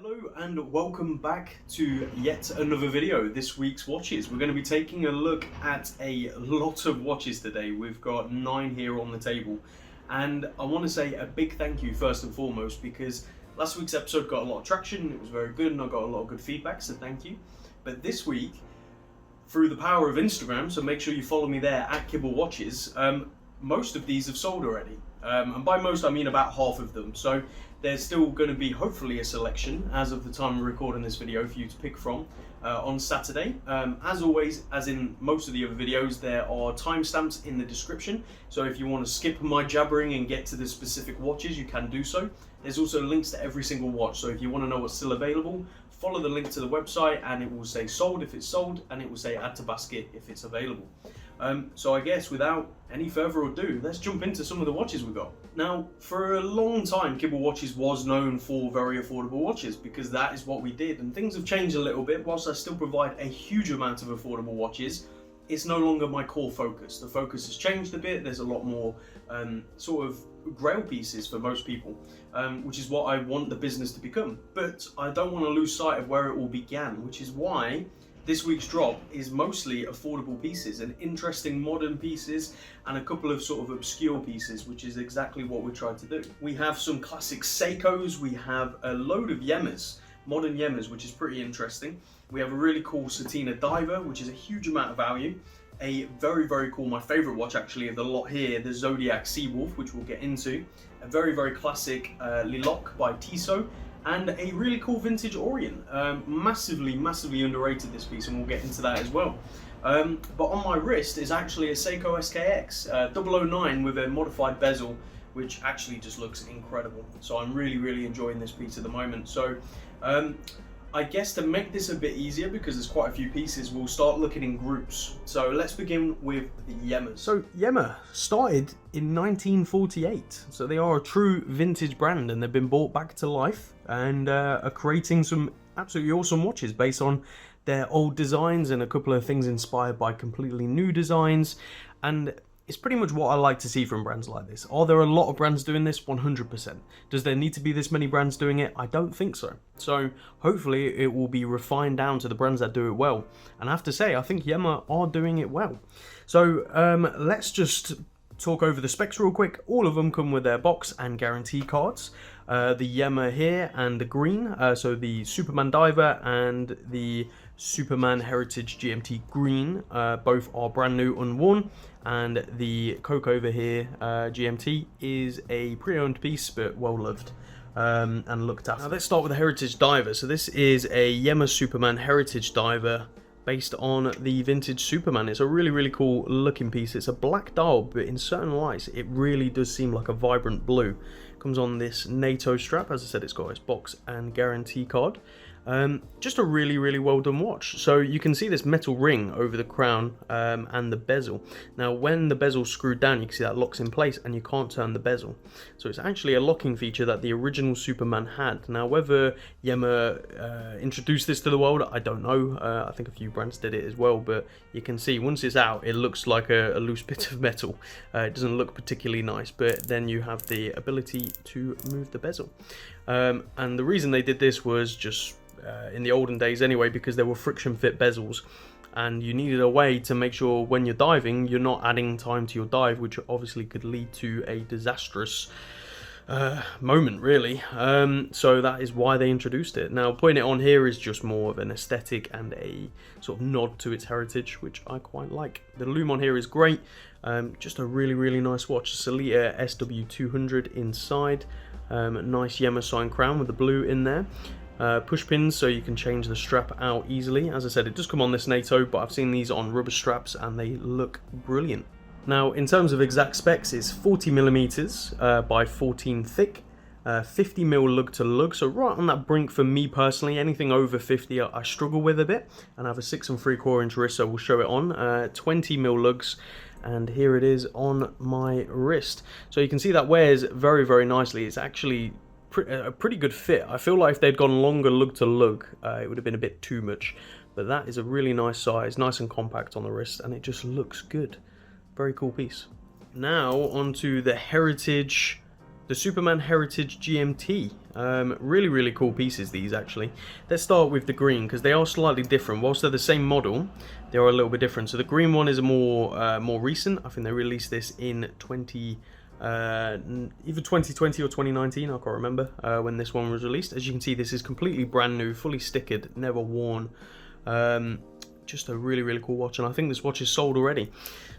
Hello and welcome back to yet another video, this week's watches. We're going to be taking a look at a lot of watches today. We've got 9 here on the table, and I want to say a big thank you first and foremost because last week's episode got a lot of traction, it was very good and I got a lot of good feedback, so thank you. But this week, through the power of Instagram, so make sure you follow me there at Kibble Watches, most of these have sold already. And by most I mean about half of them, so there's still going to be hopefully a selection as of the time we're recording this video for you to pick from on Saturday. As always, as in most of the other videos, there are timestamps in the description, so if you want to skip my jabbering and get to the specific watches, you can do so. There's also links to every single watch, so if you want to know what's still available, follow the link to the website and it will say sold if it's sold, and it will say add to basket if it's available. So I guess without any further ado, let's jump into some of the watches we got. Now, for a long time, Kibble Watches was known for very affordable watches because that is what we did, and things have changed a little bit. Whilst I still provide a huge amount of affordable watches, it's no longer my core focus. The focus has changed a bit. There's a lot more sort of grail pieces for most people, which is what I want the business to become. But I don't want to lose sight of where it all began, which is why this week's drop is mostly affordable pieces and interesting modern pieces and a couple of sort of obscure pieces, which is exactly what we tried to do. We have some classic Seikos, we have a load of Yemas, modern Yemas, which is pretty interesting. We have a really cool Satina diver, which is a huge amount of value. A very, very cool, my favorite watch actually of the lot here, the Zodaic Seawolf, which we'll get into. A very, very classic Liloc by Tiso. And a really cool vintage Orient. Massively underrated, this piece, and we'll get into that as well. But on my wrist is actually a Seiko SKX 009 with a modified bezel, which actually just looks incredible. So I'm really enjoying this piece at the moment. So I guess to make this a bit easier, because there's quite a few pieces, we'll start looking in groups. So let's begin with the Yemas. So Yema started in 1948. So they are a true vintage brand and they've been brought back to life and are creating some absolutely awesome watches based on their old designs and a couple of things inspired by completely new designs. And it's pretty much what I like to see from brands like this. Are there a lot of brands doing this? 100%. Does there need to be this many brands doing it? I don't think so. So hopefully it will be refined down to the brands that do it well. And I have to say, I think Yema are doing it well. So let's just talk over the specs real quick. All of them come with their box and guarantee cards. The Yema here and the green, so the Superman Diver and the Superman Heritage GMT Green, both are brand new, unworn, and the Coke over here, GMT, is a pre-owned piece but well loved and looked after. Now let's start with the Heritage Diver. So this is a Yema Superman Heritage Diver based on the vintage Superman. It's a really cool looking piece. It's a black dial, but in certain lights it really does seem like a vibrant blue. Comes on this NATO strap. As I said, it's got its box and guarantee card. Just a really well done watch. So you can see this metal ring over the crown and the bezel. Now when the bezel's screwed down, you can see that locks in place and you can't turn the bezel. So it's actually a locking feature that the original Superman had. Now whether Yema introduced this to the world, I don't know. I think a few brands did it as well, but you can see once it's out, it looks like a loose bit of metal. It doesn't look particularly nice, but then you have the ability to move the bezel. And the reason they did this was just in the olden days anyway, because there were friction fit bezels and you needed a way to make sure when you're diving you're not adding time to your dive, which obviously could lead to a disastrous moment really. So that is why they introduced it. Now putting it on here is just more of an aesthetic and a sort of nod to its heritage, which I quite like. The lume on here is great. Just a really nice watch. Salita SW200 inside. Nice Yema sign crown with the blue in there. Push pins so you can change the strap out easily. As I said, it does come on this NATO, but I've seen these on rubber straps and they look brilliant. Now in terms of exact specs, it's 40mm by 14 thick, 50mm lug to lug, so right on that brink for me personally. Anything over 50 I struggle with a bit, and I have a 6 3/4 inch wrist, so we'll show it on. 20mm lugs, and here it is on my wrist. So you can see that wears very nicely. It's actually a pretty good fit. I feel like if they'd gone longer lug to lug, it would have been a bit too much, but that is a really nice size, nice and compact on the wrist, and it just looks good. Very cool piece. Now onto the Heritage the Superman Heritage GMT. Really cool pieces, these actually. Let's start with the green, because they are slightly different. Whilst they're the same model, they are a little bit different. So the green one is a more recent. I think they released this in either 2020 or 2019, I can't remember when this one was released. As you can see, this is completely brand new, fully stickered, never worn. Just a really cool watch, and I think this watch is sold already.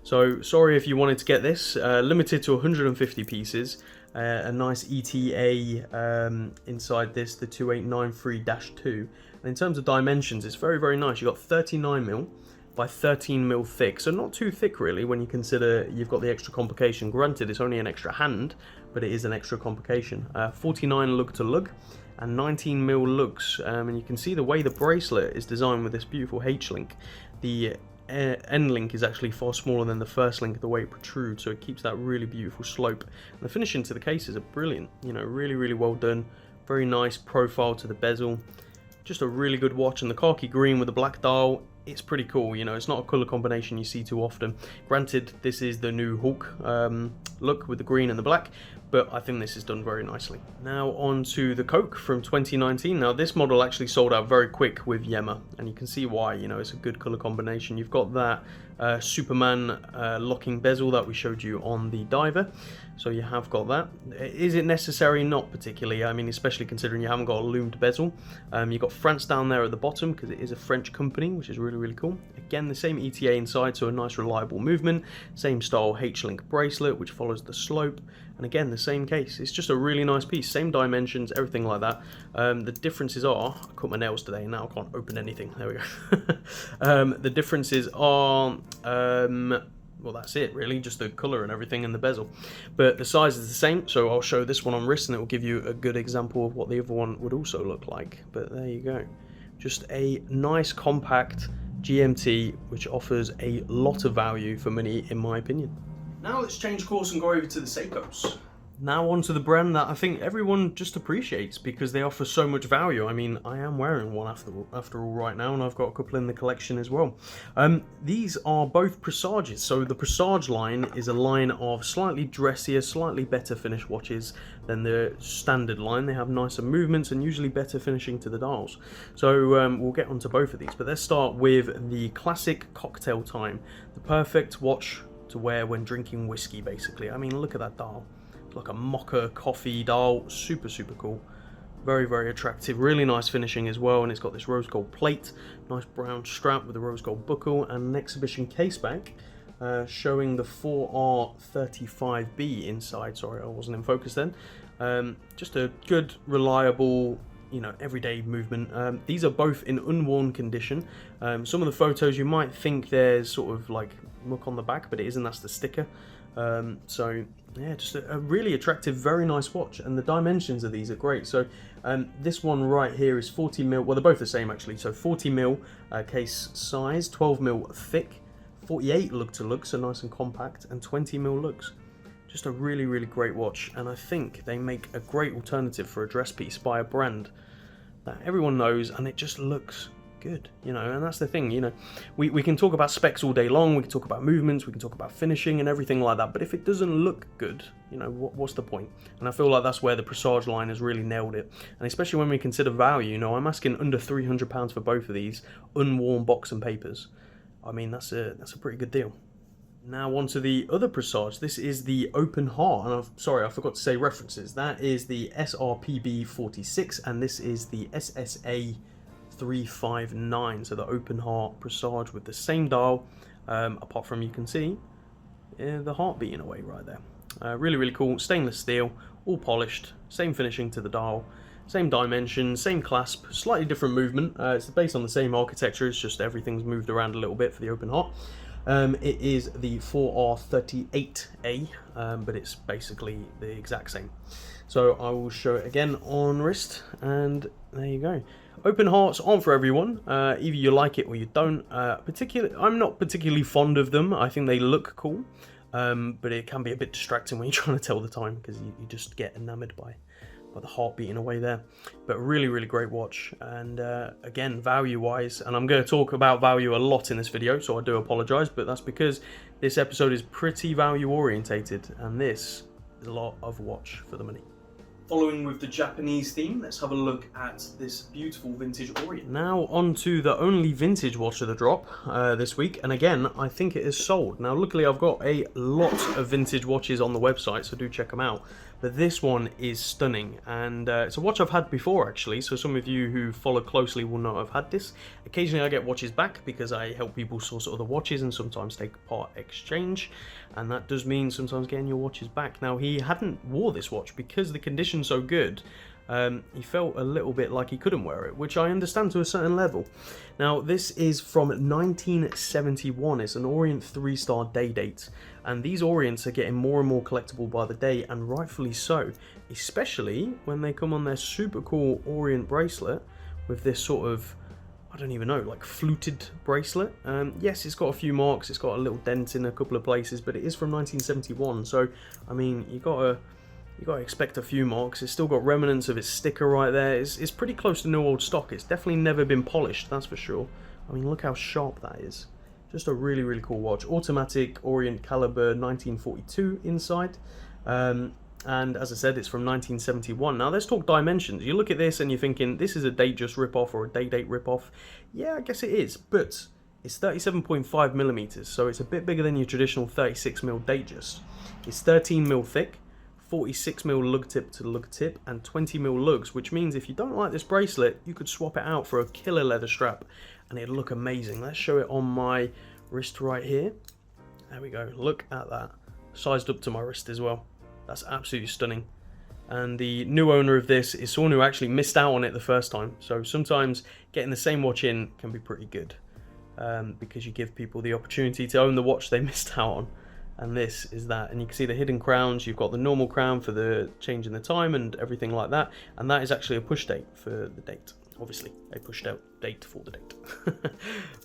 So sorry if you wanted to get this. Limited to 150 pieces. A nice ETA inside this, the 2893-2. And in terms of dimensions, it's very nice. You've got 39mm by 13mm thick, so not too thick really when you consider you've got the extra complication. Granted, it's only an extra hand, but it is an extra complication. 49 lug to lug and 19mm lugs, and you can see the way the bracelet is designed with this beautiful H-link. The end link is actually far smaller than the first link, the way it protrudes, so it keeps that really beautiful slope. And the finishing to the cases are brilliant, you know, really well done. Very nice profile to the bezel. Just a really good watch, and the khaki green with the black dial, it's pretty cool. You know, it's not a colour combination you see too often. Granted, this is the new Hawk look with the green and the black, but I think this is done very nicely. Now on to the Coke from 2019. Now this model actually sold out very quick with Yema, and you can see why. You know, it's a good colour combination. You've got that Superman locking bezel that we showed you on the diver, so you have got that. Is it necessary? Not particularly. I mean, especially considering you haven't got a loomed bezel. You've got France down there at the bottom because it is a French company, which is really cool. Again, the same ETA inside, so a nice reliable movement. Same style H-link bracelet, which follows the slope. And again, the same case. It's just a really nice piece. Same dimensions, everything like that. The differences are, I cut my nails today, now I can't open anything. There we go. The differences are, well, that's it really, just the colour and everything and the bezel. But the size is the same, so I'll show this one on wrist and it will give you a good example of what the other one would also look like. But there you go. Just a nice compact GMT, which offers a lot of value for money, in my opinion. Now let's change course and go over to the Seikos. Now onto the brand that I think everyone just appreciates because they offer so much value. I mean, I am wearing one after all right now, and I've got a couple in the collection as well. These are both Presages. So the Presage line is a line of slightly dressier, slightly better finished watches than the standard line. They have nicer movements and usually better finishing to the dials. So we'll get onto both of these, but let's start with the classic cocktail time. The perfect watch to wear when drinking whiskey, basically. I mean, look at that dial. It's like a mocha coffee dial. Super cool. Very attractive. Really nice finishing as well, and it's got this rose gold plate, nice brown strap with a rose gold buckle, and an exhibition case back showing the 4R35B inside. Sorry, I wasn't in focus then. Just a good, reliable, you know, everyday movement. These are both in unworn condition. Some of the photos you might think there's sort of like muck on the back, but it isn't. That's the sticker. So yeah, just a really attractive, very nice watch, and the dimensions of these are great. So this one right here is 40mm. Well, they're both the same actually. So 40mm case size, 12mm thick, 48 lug to lug, so nice and compact, and 20mm lugs. Just a really great watch, and I think they make a great alternative for a dress piece by a brand that everyone knows, and it just looks good, you know. And that's the thing, you know, we can talk about specs all day long, we can talk about movements, we can talk about finishing and everything like that, but if it doesn't look good, you know, what's the point? And I feel like that's where the Presage line has really nailed it, and especially when we consider value. You know, I'm asking under £300 for both of these unworn box and papers. I mean, that's a pretty good deal. Now on to the other Presage. This is the Open Heart, and sorry, I forgot to say references. That is the SRPB 46, and this is the SSA 359. So the Open Heart Presage with the same dial, apart from, you can see the heart beating away right there. Really cool. Stainless steel, all polished, same finishing to the dial, same dimensions, same clasp, slightly different movement. It's based on the same architecture, it's just everything's moved around a little bit for the Open Heart. It is the 4R38A, but it's basically the exact same. So I will show it again on wrist, and there you go. Open hearts aren't for everyone. Either you like it or you don't. I'm not particularly fond of them. I think they look cool, but it can be a bit distracting when you're trying to tell the time, because you just get enamored by the heart beating away there. But really great watch, and again, value wise, and I'm going to talk about value a lot in this video, so I do apologize, but that's because this episode is pretty value orientated, and this lot of watch for the money. Following with the Japanese theme, let's have a look at this beautiful vintage Orient. Now on to the only vintage watch of the drop this week, and again, I think it is sold. Now luckily I've got a lot of vintage watches on the website, so do check them out. But this one is stunning, and it's a watch I've had before actually, so some of you who follow closely will know I've had this. Occasionally I get watches back because I help people source other watches and sometimes take part exchange, and that does mean sometimes getting your watches back. Now he hadn't wore this watch because the condition's so good. He felt a little bit like he couldn't wear it, which I understand to a certain level. Now this is from 1971, it's an Orient 3-star day date, and these Orients are getting more and more collectible by the day, and rightfully so, especially when they come on their super cool Orient bracelet with this sort of, I don't even know, like fluted bracelet. Yes, it's got a few marks, it's got a little dent in a couple of places, but it is from 1971, so I mean, you gotta expect a few marks. It's still got remnants of its sticker right there. It's pretty close to new old stock. It's definitely never been polished, that's for sure. I mean, look how sharp that is. Just a really, really cool watch. Automatic Orient caliber 1942 inside. And as I said, it's from 1971. Now let's talk dimensions. You look at this and you're thinking, this is a Datejust rip-off or a day-date rip-off. Yeah, I guess it is, but it's 37.5 millimeters, so it's a bit bigger than your traditional 36mm Datejust. It's 13mm thick, 46mm lug tip to lug tip, and 20mm lugs, which means if you don't like this bracelet, you could swap it out for a killer leather strap and it'd look amazing. Let's show it on my wrist right here. There we go, look at that. Sized up to my wrist as well. That's absolutely stunning. And the new owner of this is someone who actually missed out on it the first time, so sometimes getting the same watch in can be pretty good, because you give people the opportunity to own the watch they missed out on. And this is that, and you can see the hidden crowns. You've got the normal crown for the change in the time and everything like that, and that is actually a push date for the date. Obviously a pushed out date for the date.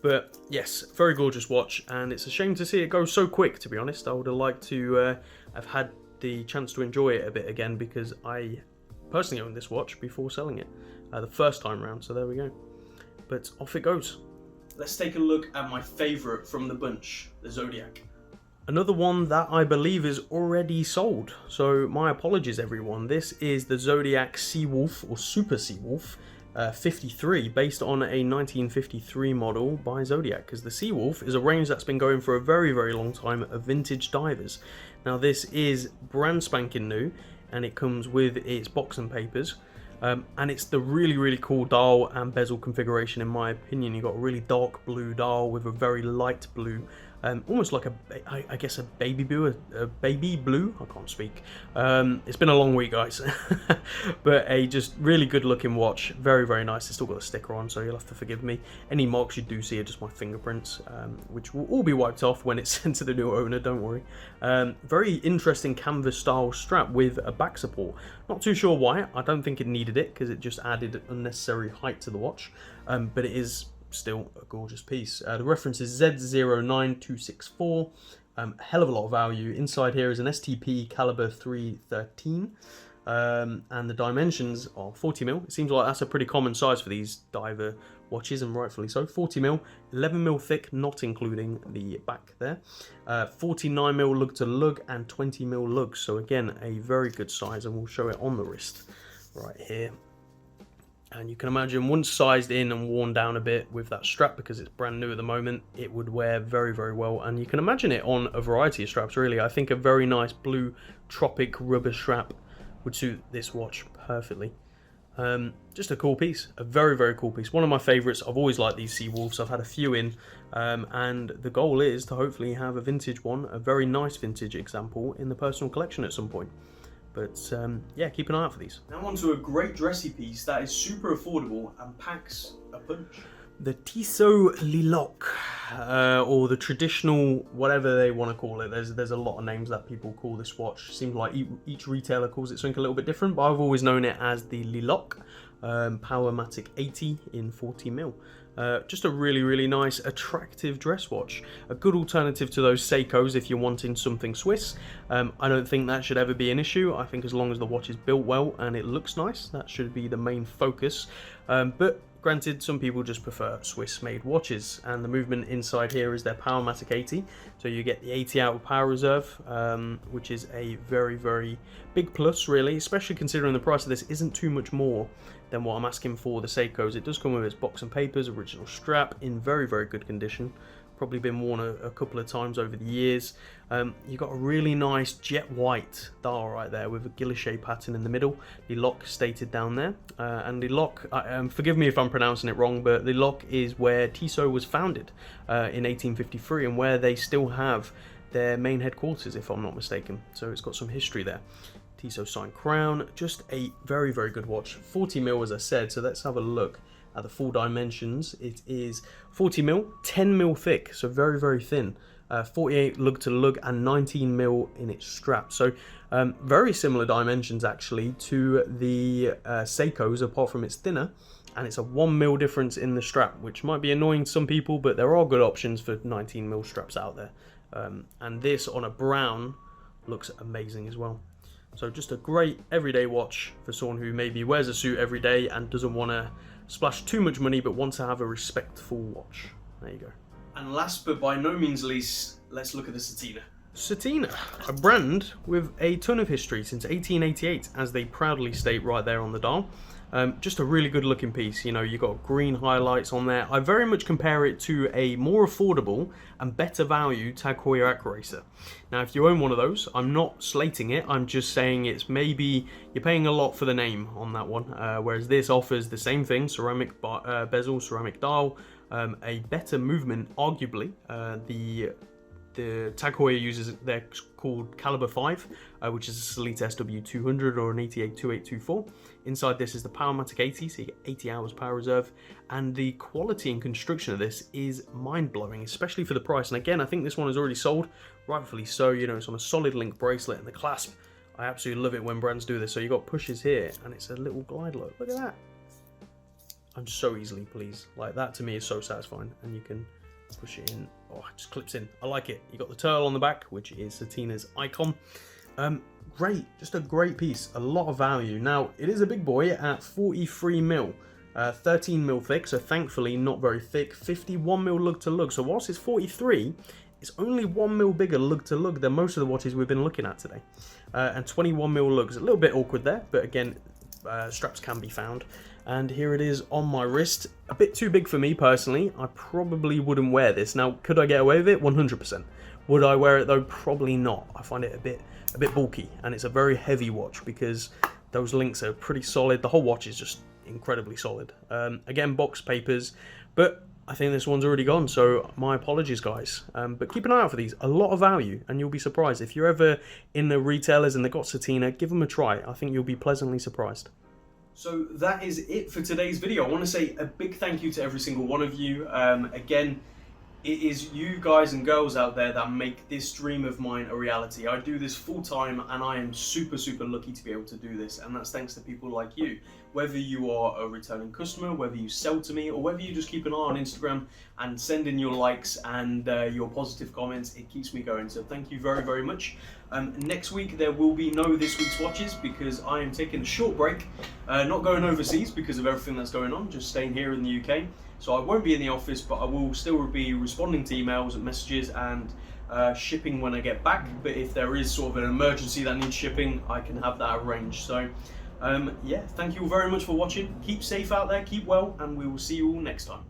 But yes, very gorgeous watch, and it's a shame to see it go so quick, to be honest. I would have liked to have had the chance to enjoy it a bit again, because I personally owned this watch before selling it the first time round, so there we go. But off it goes. Let's take a look at my favourite from the bunch, the Zodiac. Another one that I believe is already sold, so my apologies everyone. This is the Zodiac Seawolf, or Super Seawolf 53, based on a 1953 model by Zodiac, because the Seawolf is a range that's been going for a very, very long time of vintage divers. Now this is brand spanking new, and it comes with its box and papers. And it's the really, really cool dial and bezel configuration in my opinion. You've got a really dark blue dial with a very light blue, almost like I guess a baby blue, I can't speak. It's been a long week, guys. But a just really good looking watch, very, very nice. It's still got a sticker on, so you'll have to forgive me. Any marks you do see are just my fingerprints, which will all be wiped off when it's sent to the new owner, don't worry. Very interesting canvas style strap with a back support. Not too sure why. I don't think it needed it, because it just added unnecessary height to the watch, but it is still a gorgeous piece. The reference is Z09264. A hell of a lot of value. Inside here is an STP caliber 313, and the dimensions are 40mm. It seems like that's a pretty common size for these diver watches, and rightfully so. 40mm, 11mm thick, not including the back there. 49mm lug to lug, and 20mm lugs. So again, a very good size, and we'll show it on the wrist right here. And you can imagine, once sized in and worn down a bit with that strap, because it's brand new at the moment, it would wear very, very well. And you can imagine it on a variety of straps, really. I think a very nice blue tropic rubber strap would suit this watch perfectly. Just a cool piece, a very, very cool piece. One of my favourites. I've always liked these Seawolves. I've had a few in, and the goal is to hopefully have a vintage one, a very nice vintage example, in the personal collection at some point. But yeah, keep an eye out for these. Now on to a great dressy piece that is super affordable and packs a punch. The Tiso Liloc, or the traditional, whatever they want to call it. There's a lot of names that people call this watch. Seems like each retailer calls it something a little bit different, but I've always known it as the Liloc Powermatic 80 in 40mm. Just a really, really nice, attractive dress watch. A good alternative to those Seikos if you're wanting something Swiss. I don't think that should ever be an issue. I think as long as the watch is built well and it looks nice, that should be the main focus. But Granted, some people just prefer Swiss-made watches, and the movement inside here is their Powermatic 80. So you get the 80 hour power reserve, which is a very, very big plus, really, especially considering the price of this isn't too much more than what I'm asking for the Seikos. It does come with its box and papers, original strap in very, very good condition. Probably been worn a couple of times over the years. You've got a really nice jet white dial right there with a guilloche pattern in the middle. The lock stated down there, and the lock, forgive me if I'm pronouncing it wrong, but the lock is where Tiso was founded in 1853 and where they still have their main headquarters, if I'm not mistaken. So it's got some history there. Tiso signed crown, just a very, very good watch. 40mm as I said, so let's have a look at the full dimensions. It is 40mm, 10mm thick, so very, very thin. 48 lug to lug and 19mm in its strap. So very similar dimensions actually to the Seikos, apart from it's thinner, and it's a 1mm difference in the strap, which might be annoying to some people, but there are good options for 19mm straps out there. And this on a brown looks amazing as well. So just a great everyday watch for someone who maybe wears a suit every day and doesn't want to splash too much money but wants to have a respectful watch. There you go. And last but by no means least, let's look at the Satina. Satina, a brand with a ton of history since 1888, as they proudly state right there on the dial. Just a really good looking piece. You know, you got green highlights on there. I very much compare it to a more affordable and better value Tag Heuer Acuracer. Now, if you own one of those, I'm not slating it. I'm just saying it's maybe you're paying a lot for the name on that one. Whereas this offers the same thing: ceramic bezel, ceramic dial, a better movement, arguably. The Tag Heuer uses, they're called Caliber 5, which is a Solita SW200 or an 882824. Inside this is the Powermatic 80, so you get 80 hours power reserve, and the quality and construction of this is mind-blowing, especially for the price. And again, I think this one is already sold, rightfully so. You know, it's on a solid link bracelet, and the clasp, I absolutely love it when brands do this. So you got pushes here, and it's a little glide lock. Look at that. I'm so easily pleased. Like, that to me is so satisfying, and you can push it in. Oh, it just clips in. I like it. You got the turtle on the back, which is Satina's icon. Great, just a great piece. A lot of value. Now, it is a big boy at 43mm, 13mm thick, so thankfully not very thick. 51mm lug to lug. So whilst it's 43, it's only 1mm bigger lug to lug than most of the watches we've been looking at today. And 21mm lugs. A little bit awkward there, but again, straps can be found. And here it is on my wrist. A bit too big for me personally. I probably wouldn't wear this. Now, could I get away with it? 100%. Would I wear it though? Probably not. I find it a bit bulky, and it's a very heavy watch because those links are pretty solid. The whole watch is just incredibly solid. Again, box papers, but I think this one's already gone, so my apologies, guys. But keep an eye out for these. A lot of value, and you'll be surprised. If you're ever in the retailers and they've got Satina, give them a try. I think you'll be pleasantly surprised. So that is it for today's video. I want to say a big thank you to every single one of you. Again, it is you guys and girls out there that make this dream of mine a reality. I do this full time, and I am super, super lucky to be able to do this. And that's thanks to people like you. Whether you are a returning customer, whether you sell to me, or whether you just keep an eye on Instagram and send in your likes and your positive comments, it keeps me going. So thank you very, very much. Next week there will be no This Week's Watches because I am taking a short break. Not going overseas because of everything that's going on, just staying here in the UK. So I won't be in the office, but I will still be responding to emails and messages and shipping when I get back. But if there is sort of an emergency that needs shipping, I can have that arranged. So yeah, thank you all very much for watching. Keep safe out there, keep well, and we will see you all next time.